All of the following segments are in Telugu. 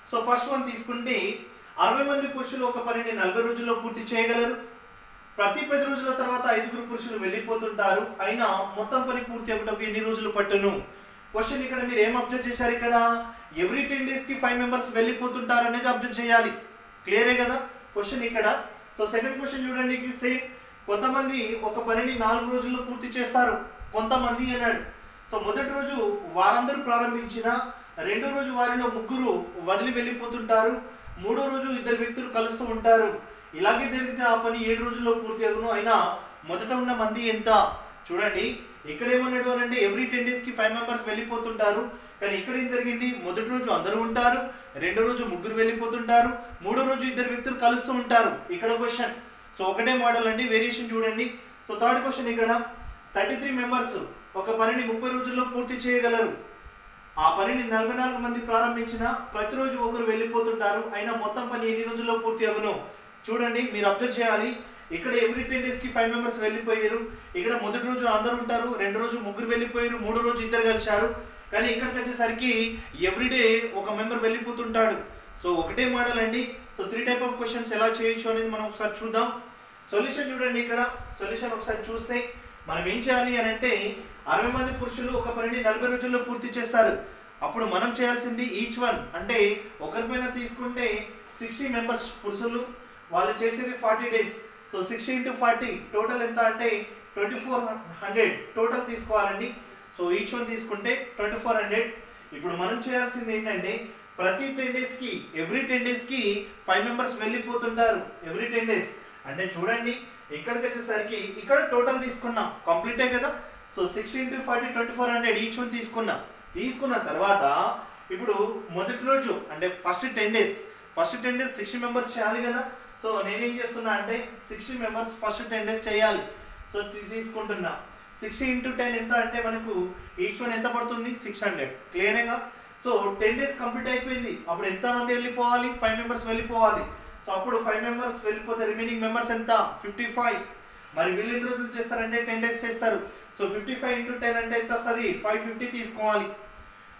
సో ఫస్ట్ వన్ తీసుకుంటే 60 మంది పురుషులు ఒక పనిని 40 రోజుల్లో పూర్తి చేయగలరు. ప్రతి 10 రోజుల తర్వాత 5 పురుషులు వెళ్ళిపోతుంటారు. అయినా మొత్తం పని పూర్తి అవ్వడానికి ఎన్ని రోజులు పట్టును? క్వశ్చన్ ఇక్కడ మీరు ఏం అబ్జర్వ్ చేశారు? ఇక్కడ ఎవ్రీ 10 days కి 5 మెంబర్స్ వెళ్ళిపోతుంటారు అనేది అబ్జర్వ్ చేయాలి. క్లియరే కదా క్వశ్చన్ ఇక్కడ. సో సెకండ్ క్వశ్చన్ చూడండి, సేమ్ కొంతమంది ఒక పనిని 4 రోజుల్లో పూర్తి చేస్తారు, కొంతమంది అన్నాడు. సో మొదటి రోజు వారందరూ ప్రారంభించిన, రెండో రోజు వారిలో 3 వదిలి వెళ్ళిపోతుంటారు, మూడో రోజు 2 వ్యక్తులు కలుస్తూ ఉంటారు. ఇలాగే జరిగితే ఆ పని 7 రోజుల్లో పూర్తి అగును. అయినా మొదట ఉన్న మంది ఎంత? చూడండి ఇక్కడ ఏమన్నాడు అంటే ఎవ్రీ 10 days కి 5 మెంబర్స్ వెళ్ళిపోతుంటారు. కానీ ఇక్కడ ఏం జరిగింది? మొదటి రోజు అందరూ ఉంటారు, రెండో రోజు 3 వెళ్ళిపోతుంటారు, మూడో రోజు 2 వ్యక్తులు కలుస్తూ ఉంటారు. ఇక్కడ క్వశ్చన్. సో ఒకటే మోడల్ అండి, వేరియేషన్ చూడండి. సో థర్డ్ క్వశ్చన్ ఇక్కడ 33 మెంబర్స్ ఒక పనిని 30 రోజుల్లో పూర్తి చేయగలరు. ఆ పనిని 44 మంది ప్రారంభించిన, ప్రతిరోజు ఒకరు వెళ్ళిపోతుంటారు. అయినా మొత్తం పని ఎన్ని రోజుల్లో పూర్తి అగును? చూడండి మీరు అబ్జర్వ్ చేయాలి. ఇక్కడ ఎవ్రీ 10 days కి 5 మెంబర్స్ వెళ్ళిపోయారు. ఇక్కడ మొదటి రోజు అందరూ ఉంటారు, రెండో రోజు 3 వెళ్ళిపోయారు, మూడో రోజు 2 కలిశారు. కానీ ఇక్కడికి వచ్చేసరికి ఎవ్రీడే ఒక మెంబర్ వెళ్ళిపోతుంటాడు. సో ఒకటే మోడల్ అండి. సో 3 type ఆఫ్ క్వశ్చన్స్ ఎలా చేయొచ్చు అనేది మనం ఒకసారి చూద్దాం. సొల్యూషన్ చూడండి. ఇక్కడ సొల్యూషన్ ఒకసారి చూస్తే మనం ఏం చేయాలి అని అంటే 60 మంది పురుషులు ఒక పనిని 40 రోజుల్లో పూర్తి చేస్తారు. అప్పుడు మనం చేయాల్సింది ఈచ్ వన్ అంటే ఒకరిపైన తీసుకుంటే 60 మెంబర్స్ పురుషులు, వాళ్ళు చేసేది 40 days. సో 60 into 40 టోటల్ ఎంత అంటే 2400 టోటల్ తీసుకోవాలండి. సో ఈచ్ వన్ తీసుకుంటే 2400. ఇప్పుడు మనం చేయాల్సింది ఏంటంటే ప్రతి 10 days కి ఎవ్రీ 10 days కి 5 మెంబర్స్ వెళ్ళిపోతుంటారు. ఎవ్రీ 10 days అంటే చూడండి ఇక్కడికి వచ్చేసరికి ఇక్కడ టోటల్ తీసుకున్నాం, కంప్లీటే కదా. సో 60 into 40 2400 ఈచ్ వన్ తీసుకున్న తర్వాత ఇప్పుడు మొదటి రోజు అంటే ఫస్ట్ 10 days 60 మెంబర్స్ చేయాలి కదా. సో నేనేం చేస్తున్నా అంటే 60 మెంబర్స్ ఫస్ట్ 10 days చేయాలి. సో తీసుకుంటున్నా 60 into 10 ఎంత అంటే మనకు ఈచ్ వన్ ఎంత పడుతుంది? 600. క్లియర్గా. సో 10 days కంప్లీట్ అయిపోయింది. అప్పుడు ఎంత మంది వెళ్ళిపోవాలి? 5 మెంబర్స్ వెళ్ళిపోవాలి. సో అప్పుడు 5 మెంబర్స్ వెళ్ళిపోతే రిమైనింగ్ మెంబర్స్ ఎంత? 55. మరి వీళ్ళు ఎన్ని రోజులు చేస్తారంటే 10 days చేస్తారు. సో 55 into 10 అంటే ఎంత వస్తుంది? 550 తీసుకోవాలి.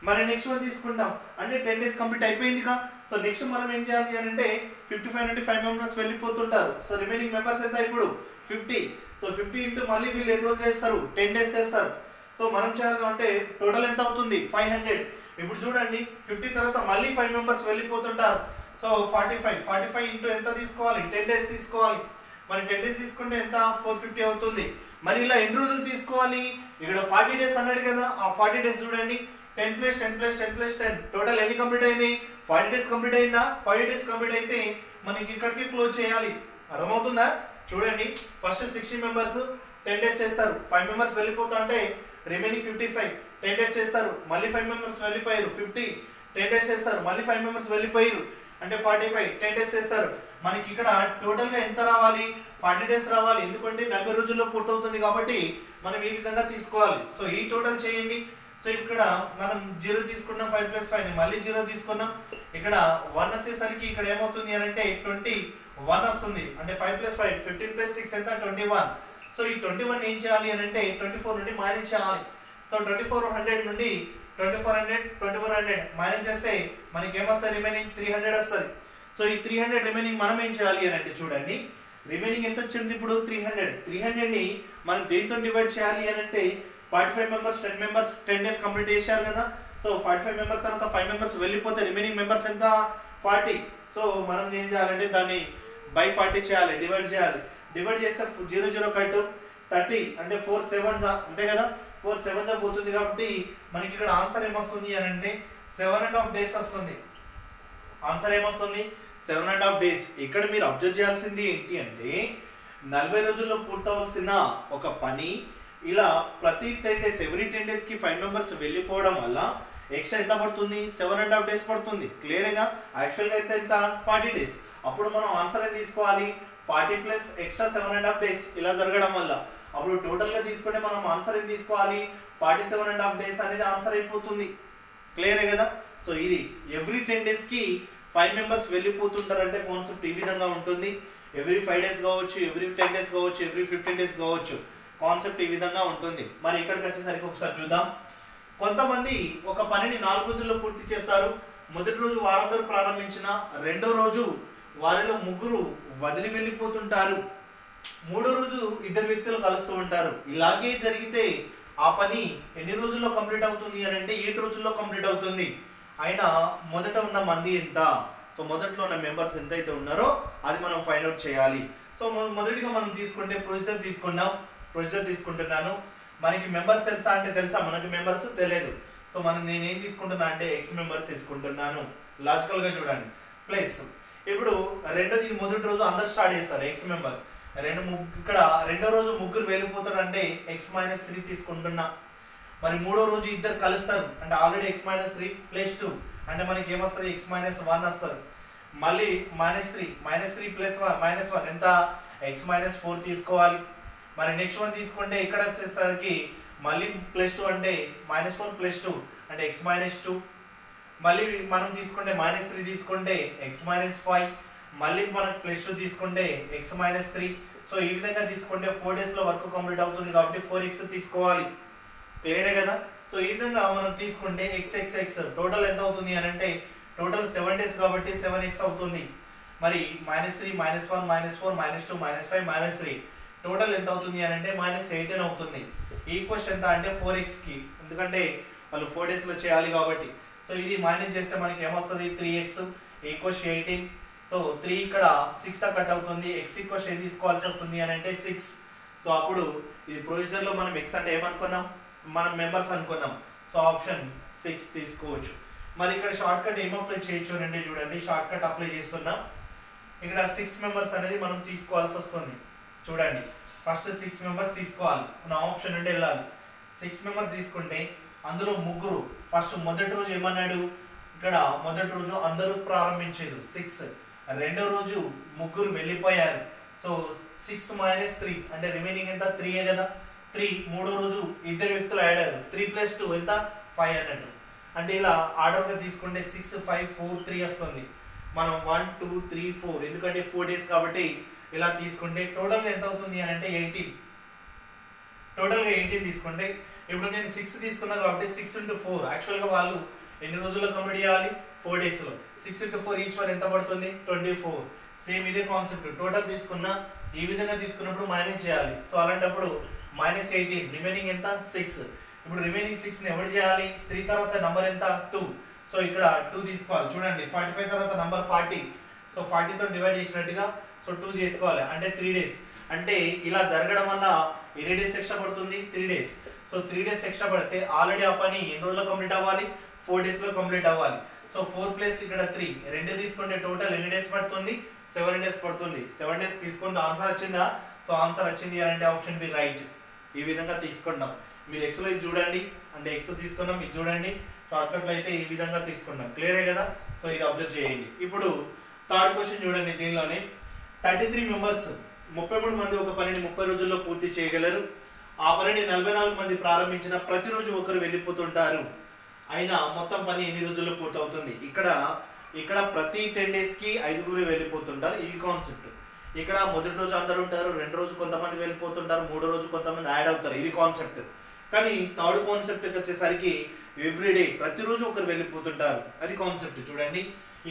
మరి నెక్స్ట్ వన్ తీసుకుంటాం అంటే 10 days కంప్లీట్ అయిపోయిందిగా. సో నెక్స్ట్ మనం ఏం చేయాలి అంటే 55 నుండి 5 మెంబర్స్ వెళ్ళిపోతుంటారు. సో రిమైనింగ్ మెంబర్స్ ఎంత ఇప్పుడు? 50. సో 50 into మళ్ళీ వీళ్ళు ఎన్ని రోజులు చేస్తారు? 10 days చేస్తారు. సో మనం చేయాలంటే టోటల్ ఎంత అవుతుంది? 500. ఇప్పుడు చూడండి 50 తర్వాత మళ్ళీ 5 మెంబర్స్ వెళ్ళిపోతుంటారు. సో 45 into ఎంత తీసుకోవాలి? 10 days తీసుకోవాలి. మరి 10 days తీసుకుంటే ఎంత? 450 అవుతుంది. మరి ఇలా ఎన్ని రోజులు తీసుకోవాలి? ఇక్కడ 40 days అన్నాడు కదా. ఆ 40 days చూడండి 10 + 10 + 10 + 10 టోటల్ ఎన్ని కంప్లీట్ అయింది? 40 days కంప్లీట్ అయిందా? 40 days కంప్లీట్ అయితే మనకి ఇక్కడికి క్లోజ్ చేయాలి. అర్థమవుతుందా? చూడండి ఫస్ట్ 60 మెంబర్స్ 10 days చేస్తారు, 5 మెంబర్స్ వెళ్ళిపోతా అంటే రిమైనింగ్ 55. 10 days చేస్తారు, మళ్ళీ 5 మెంబర్స్ వెళ్ళిపోయారు 50. 10 days చేస్తారు, మళ్ళీ 5 మెంబర్స్ వెళ్ళిపోయారు అంటే 45. 10 days చేస్తారు. మనకి ఇక్కడ టోటల్ గా ఎంత రావాలి? 40 days రావాలి. ఎందుకంటే 40 రోజుల్లో పూర్తవుతుంది కాబట్టి మనం ఈ విధంగా తీసుకోవాలి. సో ఈ టోటల్ చేయండి. సో ఇక్కడ మనం 0 తీసుకున్నాం, 5 + 5 మళ్ళీ 0 తీసుకున్నాం. ఇక్కడ 1 వచ్చేసరికి ఇక్కడ ఏమవుతుంది అని అంటే 21 వస్తుంది. అంటే 5 + 5 15 + 6 ఎంత? 21. సో ఈ 21 ఏం చేయాలి అని అంటే 24 నుండి మైనస్ చేయాలి. సో 2400 నుండి 2400 మైనస్ చేస్తే మనకి ఏమొస్తుంది? రిమైనింగ్ 300 వస్తుంది. సో ఈ 300 రిమైనింగ్ మనం ఏం చేయాలి అని అంటే చూడండి రిమైనింగ్ ఎంత వచ్చింది ఇప్పుడు? 300 ని మనం దేంతో డివైడ్ చేయాలి అని అంటే 45 మెంబర్స్ 10 మెంబర్స్ 10 days కంప్లీట్ చేశారు కదా. సో 45 మెంబర్స్ తర్వాత 5 మెంబర్స్ వెళ్ళిపోతే రిమైనింగ్ మెంబర్స్ ఎంత? 40. సో మనం ఏం చేయాలంటే దాన్ని బై 40 చేయాలి, డివైడ్ చేయాలి. డివైడ్ చేస్తే 0 0 కట్టు 30 అంటే 4 7 అంతే కదా. 4 7 పోతుంది కాబట్టి మనకి ఇక్కడ ఆన్సర్ ఏమొస్తుంది అని అంటే 7.5 days వస్తుంది. ఆన్సర్ ఏమొస్తుంది? 7.5 days. ఇక్కడ మీరు అబ్జర్వ్ చేయాల్సింది ఏంటి అంటే 40 రోజుల్లో పూర్తవలసిన ఒక పని ఇలా ప్రతి 10 days ఎవ్రీ 10 days కి 5 మెంబర్స్ వెళ్ళిపోవడం వల్ల ఎక్స్ట్రా ఎంత పడుతుంది? 7.5 days పడుతుంది. క్లియర్గా. యాక్చువల్గా అయితే ఎంత? 40 days. అప్పుడు మనం ఆన్సర్ ఏం తీసుకోవాలి? 40 ప్లస్ ఎక్స్ట్రా 7.5 days ఇలా జరగడం వల్ల అప్పుడు టోటల్గా తీసుకుంటే మనం ఆన్సర్ ఏం తీసుకోవాలి? 47.5 days అనేది ఆన్సర్ అయిపోతుంది. క్లియరే కదా. సో ఇది ఎవ్రీ 10 days కి 5 మెంబర్స్ వెళ్ళిపోతుంటారంటే కాన్సెప్ట్ ఈ విధంగా ఉంటుంది. ఎవ్రీ 5 days కావచ్చు, ఎవ్రీ 10 days కావచ్చు, ఎవ్రీ 15 days కావచ్చు. కాన్సెప్ట్ ఈ విధంగా ఉంటుంది. మరి ఇక్కడికి వచ్చేసరికి ఒకసారి చూద్దాం. కొంతమంది ఒక పనిని 4 రోజుల్లో పూర్తి చేస్తారు, మొదటి రోజు వారందరూ ప్రారంభించిన రెండో రోజు వారిలో ముగ్గురు వదిలి వెళ్ళిపోతుంటారు, మూడో రోజు ఇద్దరు వ్యక్తులు కలుస్తూ ఉంటారు. ఇలాగే జరిగితే ఆ పని ఎన్ని రోజుల్లో కంప్లీట్ అవుతుంది అని అంటే 7 రోజుల్లో కంప్లీట్ అవుతుంది. అయినా మొదట ఉన్న మంది ఎంత, సో మొదట్లో ఉన్న మెంబర్స్ ఎంత అయితే ఉన్నారో అది మనం ఫైండ్ అవుట్ చేయాలి. సో మొదటిగా మనం తీసుకుంటే ప్రొసీజర్ తీసుకుంటున్నాను. మనకి మెంబర్స్ తెలుసా అంటే తెలుసా, మనకి మెంబర్స్ తెలియదు. సో నేను ఏం తీసుకుంటున్నా అంటే ఎక్స్ మెంబర్స్ తీసుకుంటున్నాను. లాజికల్ గా చూడండి. ప్లస్ ఇప్పుడు ఇది మొదటి రోజు అందరు స్టార్ట్ చేస్తారు ఎక్స్ మెంబర్స్. ఇక్కడ రెండో రోజు ముగ్గురు వెళ్ళిపోతారు అంటే x-3 తీసుకుంటున్నా. మరి మూడో రోజు ఇద్దరు కలుస్తారు అంటే ఆల్రెడీ x-3 + 2 అంటే మనకి ఏమొస్తుంది x-1 వస్తుంది. మళ్ళీ -3 + 1 ఎంత x-4 తీసుకోవాలి. మరి నెక్స్ట్ వన్ తీసుకుంటే ఇక్కడ వచ్చేసరికి మళ్ళీ +2 అంటే -4 + 2 అంటే x-2. మళ్ళీ మనం తీసుకుంటే -3 తీసుకుంటే x-5, మళ్ళీ మనకు +2 తీసుకుంటే x-3. సో ఈ విధంగా తీసుకుంటే 4 డేస్ లో వర్క్ కంప్లీట్ అవుతుంది కాబట్టి 4x తీసుకోవాలి. క్లియరే కదా. సో ఈ విధంగా మనం తీసుకుంటే x టోటల్ ఎంత అవుతుంది అని అంటే టోటల్ 7 డేస్ కాబట్టి 7x అవుతుంది. మరి -3 -1 -4 -2 -5 -3 టోటల్ ఎంత అవుతుంది అని అంటే -18 అవుతుంది. ఈక్వెషన్ ఎంత అంటే 4x కి, ఎందుకంటే వాళ్ళు 4 డేస్ లో చేయాలి కాబట్టి. సో ఇది మైనస్ చేస్తే మనకి ఏమొస్తుంది 3x = 18. సో 3 ఇక్కడ 6 కట్ అవుతుంది. x ఈక్వల్ ఏం తీసుకోవాల్సి వస్తుంది అని అంటే 6. సో అప్పుడు ఇది ప్రొసీజర్ లో మనం x అంటే ఏమనుకున్నాం, మనం మెంబర్స్ అనుకున్నాం. సో ఆప్షన్ 6 తీసుకోవచ్చు. మరి ఇక్కడ షార్ట్ కట్ ఏం అప్లై చేయొచ్చు అంటే చూడండి, షార్ట్ కట్ అప్లై చేస్తున్నాం. ఇక్కడ 6 మెంబర్స్ అనేది మనం తీసుకోవాల్సి వస్తుంది. చూడండి, ఫస్ట్ 6 మెంబర్స్ తీసుకోవాలి. మన ఆప్షన్ అంటే వెళ్ళాలి. 6 మెంబర్స్ తీసుకుంటే అందులో ముగ్గురు ఫస్ట్ మొదటి రోజు ఏమన్నాడు, ఇక్కడ మొదటి రోజు అందరూ ప్రారంభించారు 6, రెండో రోజు ముగ్గురు వెళ్ళిపోయారు. సో 6 - 3 అంటే రిమైనింగ్ ఎంత 3 కదా. 3 మూడో రోజు ఇద్దరు వ్యక్తులు ఆడారు. 3 + 2 ఎంత 5 అన్నట్టు. అంటే ఇలా ఆర్డర్గా తీసుకుంటే 6 5 4 3 వస్తుంది. మనం 1 2 3 4 ఎందుకంటే 4 డేస్ కాబట్టి ఇలా తీసుకుంటే టోటల్గా ఎంత అవుతుంది అని అంటే 18. టోటల్గా 18 తీసుకుంటే ఇప్పుడు నేను 6 తీసుకున్నా కాబట్టి 6 × 4 యాక్చువల్గా వాళ్ళు ఎన్ని రోజుల్లో కంప్లీట్ చేయాలి 4 డేస్లో. 6 × 4 ఈచ్ వన్ ఎంత పడుతుంది 24. సేమ్ ఇదే కాన్సెప్ట్. టోటల్ తీసుకున్నా ఈ విధంగా తీసుకున్నప్పుడు మైనస్ చేయాలి. సో అలాంటప్పుడు -18 రిమైనింగ్ ఎంత 6. ఇప్పుడు రిమైనింగ్ 6ని ఎవరు చేయాలి, 3 తర్వాత నెంబర్ ఎంత 2. సో ఇక్కడ 2 తీసుకోవాలి. చూడండి 45 తర్వాత నెంబర్ 40. సో 40తో డివైడ్ చేసినట్టుగా సో 2 చేసుకోవాలి అంటే 3 డేస్. అంటే ఇలా జరగడం వల్ల ఎన్ని డేస్ ఎక్స్ట్రా పడుతుంది 3 డేస్. సో 3 డేస్ ఎక్స్ట్రా పడితే ఆల్రెడీ ఆ పని ఎన్ని రోజుల్లో కంప్లీట్ అవ్వాలి 4 డేస్లో కంప్లీట్ అవ్వాలి. సో 4 + ఇక్కడ 3 2 తీసుకుంటే టోటల్ ఎన్ని డేస్ పడుతుంది 7 డేస్ పడుతుంది. 7 డేస్ తీసుకుంటే ఆన్సర్ వచ్చిందా. సో ఆన్సర్ వచ్చింది అని అంటే ఆప్షన్ బి రైట్. ఈ విధంగా తీసుకున్నాం. మీరు ఎక్స్లో ఇది చూడండి అంటే ఎక్స్ తీసుకున్నాం, ఇది చూడండి. షార్ట్కట్లో అయితే ఈ విధంగా తీసుకున్నాం. క్లియరే కదా. సో ఇది అబ్జర్వ్ చేయండి. ఇప్పుడు థర్డ్ క్వశ్చన్ చూడండి. దీనిలోనే 33 మెంబర్స్ 33 మంది ఒక పనిని 30 రోజుల్లో పూర్తి చేయగలరు. ఆ పనిని 44 మంది ప్రారంభించిన ప్రతిరోజు ఒకరు వెళ్ళిపోతుంటారు. అయినా మొత్తం పని ఎన్ని రోజుల్లో పూర్తవుతుంది. ఇక్కడ ప్రతి 10 డేస్కి 5గురు వెళ్ళిపోతుంటారు. ఇది కాన్సెప్ట్. ఇక్కడ మొదటి రోజు అందరు ఉంటారు, రెండో రోజు కొంతమంది వెళ్ళిపోతుంటారు, మూడో రోజు కొంతమంది యాడ్ అవుతారు. ఇది కాన్సెప్ట్. కానీ థర్డ్ కాన్సెప్ట్ వచ్చేసరికి ఎవ్రీడే ప్రతిరోజు ఒకరు వెళ్ళిపోతుంటారు. అది కాన్సెప్ట్. చూడండి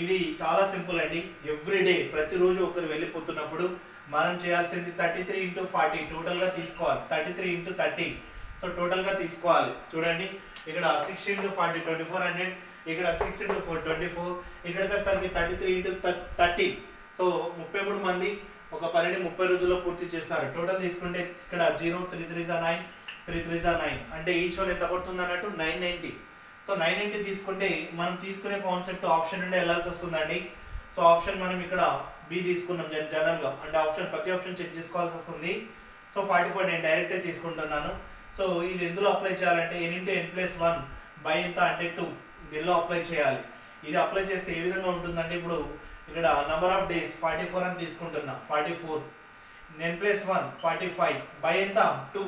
ఇది చాలా సింపుల్ అండి. ఎవ్రీడే ప్రతిరోజు ఒకరు వెళ్ళిపోతున్నప్పుడు మనం చేయాల్సింది 33 × 40 టోటల్గా తీసుకోవాలి. 33 × 30 సో టోటల్గా తీసుకోవాలి. చూడండి ఇక్కడ 6 × 40 2400, ఇక్కడ 6 × 4 24, ఇక్కడికి వచ్చేసరికి 33 × 30. సో 33 మంది ఒక పనిని 30 రోజుల్లో పూర్తి చేస్తారు. టోటల్ తీసుకుంటే ఇక్కడ 0 3 3 9 3 3 9 అంటే ఈచ్ వన్ ఎంత పడుతుంది అన్నట్టు 990. సో 990 తీసుకుంటే మనం తీసుకునే కాన్సెప్ట్ ఆప్షన్ నుండి వెళ్ళాల్సి వస్తుందండి. సో ఆప్షన్ మనం ఇక్కడ బి తీసుకున్నాం జనరల్గా అంటే ఆప్షన్ ప్రతి ఆప్షన్ చెక్ చేసుకోవాల్సి వస్తుంది. సో 44 నేను డైరెక్టే తీసుకుంటున్నాను. సో ఇది ఎందులో అప్లై చేయాలంటే n × n + 1 బై ఎంత అంటే 2 దీనిలో అప్లై చేయాలి. ఇది అప్లై చేస్తే ఏ విధంగా ఉంటుందంటే ఇప్పుడు ఇక్కడ నెంబర్ ఆఫ్ డేస్ 44 అని తీసుకుంటున్నా. 44 n + 1 45 బై ఎంత 2.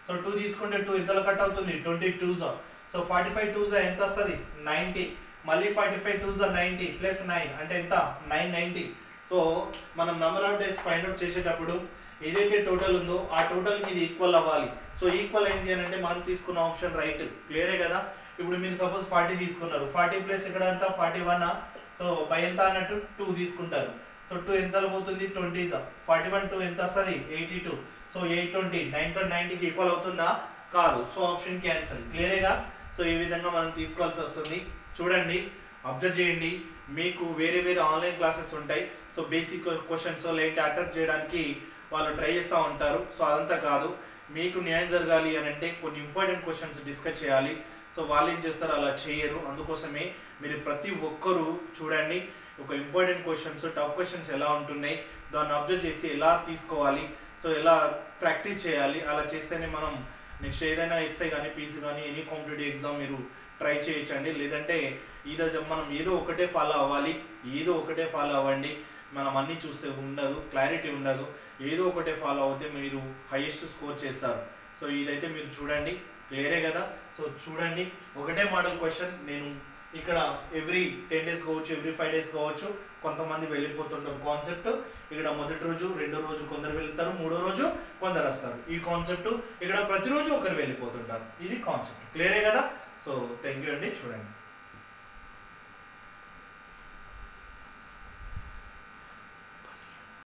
సో 2 తీసుకుంటే 2 ఎంతలో కట్ అవుతుంది 22. సో 45 2 ఎంత వస్తుంది 90. మళ్ళీ 45 2 90 + 9 అంటే ఎంత 990. సో మనం number of days find out చేసేటప్పుడు ఏదైతే టోటల్ ఉందో ఆ టోటల్కి ఇది ఈక్వల్ అవ్వాలి. సో ఈక్వల్ అయింది అని అంటే మనం తీసుకున్న ఆప్షన్ రైట్. క్లియరే కదా. ఇప్పుడు మీరు సపోజ్ 40 తీసుకున్నారు, 40 ప్లస్ ఇక్కడ ఎంత 41, సో బై ఎంత అన్నట్టు 2 తీసుకుంటారు. సో 2 ఎంత పోతుంది 20, 41 2 ఎంత వస్తుంది 82. సో 820 990కి ఈక్వల్ అవుతుందా? కాదు. So option cancel. క్లియర్గా? సో ఈ విధంగా మనం తీసుకోవాల్సి వస్తుంది. చూడండి, అబ్జర్వ్ చేయండి, మీకు వేరే వేరే ఆన్లైన్ క్లాసెస్ ఉంటాయి. సో బేసిక్ క్వశ్చన్స్ లేంటి అటెంప్ట్ చేయడానికి వాళ్ళు ట్రై చేస్తూ ఉంటారు. సో అదంతా కాదు, మీకు న్యాయం జరగాలి అని అంటే కొన్ని ఇంపార్టెంట్ క్వశ్చన్స్ డిస్కస్ చేయాలి. సో వాళ్ళు ఏం చేస్తారు, అలా చేయరు. అందుకోసమే మీరు ప్రతి ఒక్కరూ చూడండి, ఒక ఇంపార్టెంట్ క్వశ్చన్స్ టఫ్ క్వశ్చన్స్ ఎలా ఉంటున్నాయి దాన్ని అబ్జర్వ్ చేసి ఎలా తీసుకోవాలి, సో ఎలా ప్రాక్టీస్ చేయాలి. అలా చేస్తేనే మనం నెక్స్ట్ ఏదైనా ఎస్ఐ కానీ పీసీ కానీ ఎనీ కాంపిటేటివ్ ఎగ్జామ్ మీరు ట్రై చేయొచ్చండి. లేదంటే మనం ఏదో ఒకటే ఫాలో అవ్వాలి, ఏదో ఒకటే ఫాలో అవ్వండి. మనం అన్నీ చూస్తే ఉండదు, క్లారిటీ ఉండదు. ఏదో ఒకటే ఫాలో అవుతే మీరు హైయెస్ట్ స్కోర్ చేస్తారు. సో ఇదైతే మీరు చూడండి, క్లియరే కదా? సో చూడండి, ఒకటే మోడల్ క్వశ్చన్ నేను ఇక్కడ ఎవ్రీ 10 days కావచ్చు, ఎవ్రీ 5 days కావచ్చు, కొంతమంది వెళ్ళిపోతుంటారు కాన్సెప్ట్. ఇక్కడ మొదటి రోజు, రెండో రోజు కొందరు వెళ్తారు, మూడో రోజు కొందరు వస్తారు. ఈ కాన్సెప్ట్ ఇక్కడ ప్రతిరోజు ఒకరు వెళ్ళిపోతుంటారు. ఇది కాన్సెప్ట్. క్లియరే కదా? సో థ్యాంక్ యూ అండి. చూడండి.